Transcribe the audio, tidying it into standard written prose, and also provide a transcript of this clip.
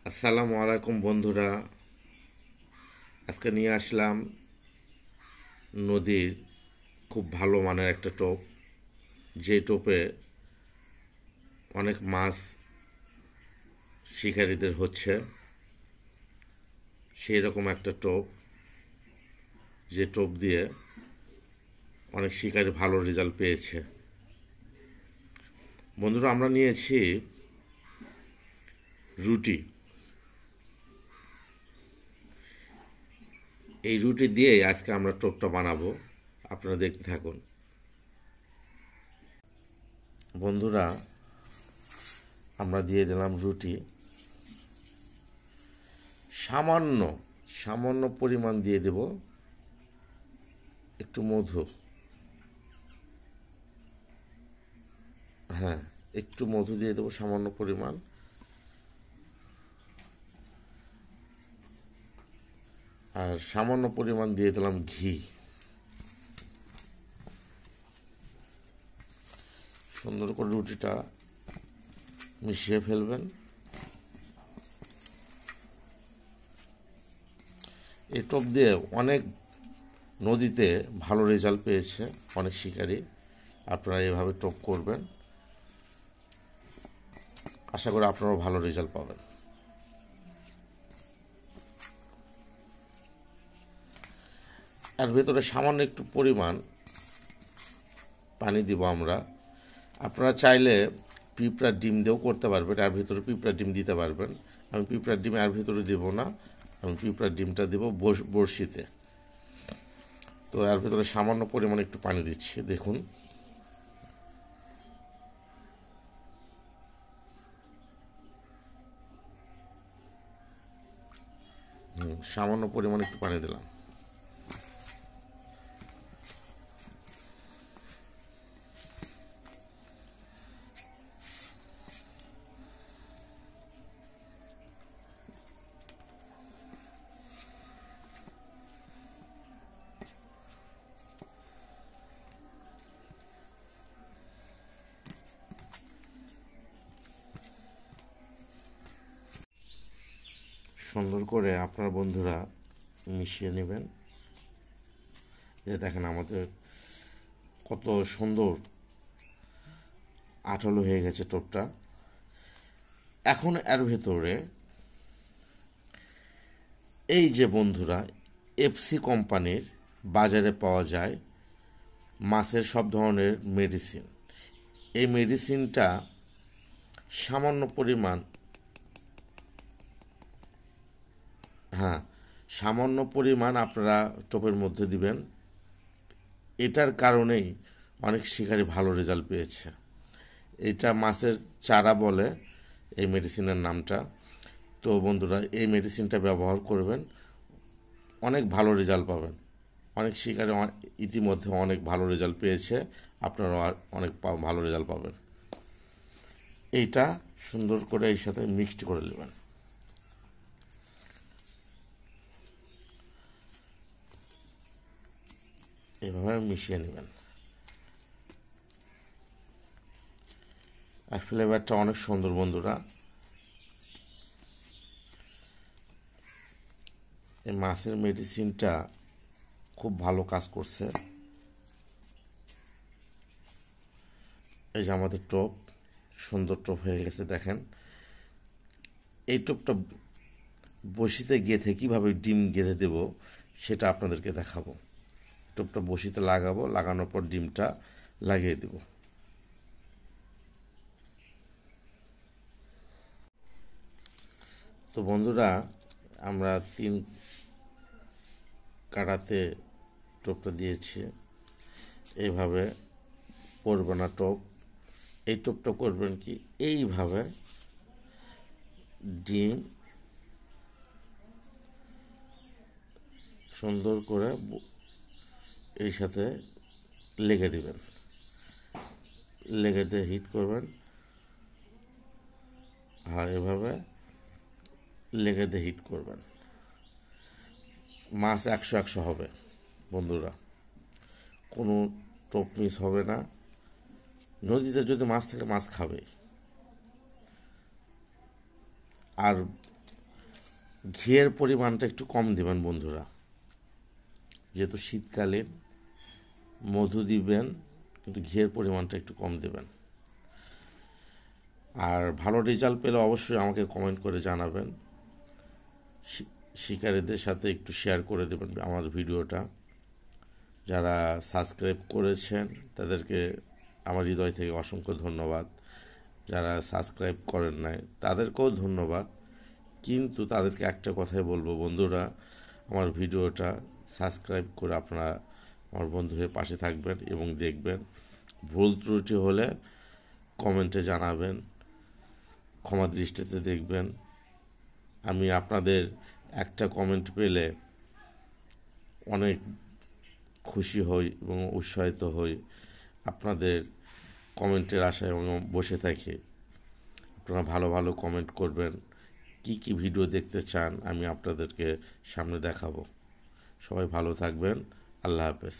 আসসালামু আলাইকুম বন্ধুরা। আজকে নিয়ে আসলাম নদীর খুব ভালো মানের একটা টোপ, যে টোপে অনেক মাছ শিকারীদের হচ্ছে। সেই রকম একটা টোপ, যে টোপ দিয়ে অনেক শিকারী ভালো রেজাল্ট পেয়েছে। বন্ধুরা, আমরা নিয়েছি রুটি। এই রুটি দিয়েই আজকে আমরা টোপটা বানাবো, আপনারা দেখতে থাকুন। বন্ধুরা, আমরা দিয়ে দিলাম রুটি, সামান্য সামান্য পরিমাণ দিয়ে দেব একটু মধু। হ্যাঁ, একটু মধু দিয়ে দেবো সামান্য পরিমাণ। আর সামান্য পরিমাণ দিয়ে দিলাম ঘি। সুন্দর করে রুটিটা মিশিয়ে ফেলবেন। এই টোপ দিয়ে অনেক নদীতে ভালো রেজাল্ট পেয়েছে অনেক শিকারী। আপনারা এভাবে টোপ করবেন, আশা করি আপনারাও ভালো রেজাল্ট পাবেন। এর ভেতরে সামান্য একটু পরিমাণ পানি দিব আমরা। আপনারা চাইলে পিঁপড়ার ডিম দিয়েও করতে পারবেন, এর ভিতরে পিঁপড়ার ডিম দিতে পারবেন। আমি পিঁপড়ার ডিম এর ভিতরে দেবো না, আমি পিঁপড়ার ডিমটা দেবো বড়শিতে। তো এর ভিতরে সামান্য পরিমাণ একটু পানি দিচ্ছি, দেখুন। সামান্য পরিমাণ একটু পানি দিলাম। সুন্দর করে আপনার বন্ধুরা মিশিয়ে নেবেন। যে দেখেন আমাদের কত সুন্দর আঠালো হয়ে গেছে টোপটা। এখন এর ভেতরে এই যে বন্ধুরা, এফসি কোম্পানির বাজারে পাওয়া যায় মাছের সব ধরনের মেডিসিন। এই মেডিসিনটা সামান্য পরিমাণ, হ্যাঁ, সামান্য পরিমাণ আপনারা টোপের মধ্যে দিবেন। এটার কারণেই অনেক শিকারী ভালো রেজাল্ট পেয়েছে। এটা মাছের চারা বলে এই মেডিসিনের নামটা। তো বন্ধুরা, এই মেডিসিনটা ব্যবহার করবেন, অনেক ভালো রেজাল্ট পাবেন। অনেক শিকারী ইতিমধ্যে অনেক ভালো রেজাল্ট পেয়েছে, আপনারাও অনেক ভালো রেজাল্ট পাবেন। এইটা সুন্দর করে এর সাথে মিক্সড করে নেবেন। এভাবে মিশিয়ে নেবেন। আর ফ্লেভারটা অনেক সুন্দর বন্ধুরা। এই মাছের মেডিসিনটা খুব ভালো কাজ করছে। এই যে আমাদের টোপ, সুন্দর টোপ হয়ে গেছে দেখেন। এই টোপটা বসিতে গেঁথে কীভাবে ডিম গেঁথে দেব সেটা আপনাদেরকে দেখাবো। টোপটা বসিতে লাগাবো, লাগানোর পর ডিমটা লাগিয়ে দেব। তো বন্ধুরা, আমরা 3 কাটাতে টোপটা দিয়েছি। এইভাবে পড়বে না টোপ। এই টোপটা করবেন কি, এইভাবে ডিম সুন্দর করে এর সাথে লেগে দিবেন। লেগে দিয়ে হিট করবেন। হ্যাঁ, এভাবে লেগে দিয়ে হিট করবেন। মাছ 100 হবে বন্ধুরা, কোনো টোপ মিস হবে না। নদীতে যদি মাছ থাকে মাছ খাবে। আর ঘিয়ের পরিমাণটা একটু কম দেবেন বন্ধুরা, যেহেতু শীতকালীন মধু দিবেন, কিন্তু ঘিয়ের পরিমাণটা একটু কম দেবেন। আর ভালো রেজাল্ট পেলে অবশ্যই আমাকে কমেন্ট করে জানাবেন, শিকারীদের সাথে একটু শেয়ার করে দেবেন আমার ভিডিওটা। যারা সাবস্ক্রাইব করেছেন তাদেরকে আমার হৃদয় থেকে অসংখ্য ধন্যবাদ। যারা সাবস্ক্রাইব করেন নাই তাদেরকেও ধন্যবাদ, কিন্তু তাদেরকে একটা কথাই বলবো, বন্ধুরা আমার ভিডিওটা সাবস্ক্রাইব করে আপনারা আমার বন্ধু হয়ে পাশে থাকবেন এবং দেখবেন। ভুল ত্রুটি হলে কমেন্টে জানাবেন, ক্ষমা দৃষ্টিতে দেখবেন। আমি আপনাদের একটা কমেন্ট পেলে অনেক খুশি হই এবং উৎসাহিত হই। আপনাদের কমেন্টের আশায় আমি বসে থাকি। আপনারা ভালো ভালো কমেন্ট করবেন, কি কি ভিডিও দেখতে চান আমি আপনাদেরকে সামনে দেখাবো। সবাই ভালো থাকবেন। আল্লাহ হাফেজ।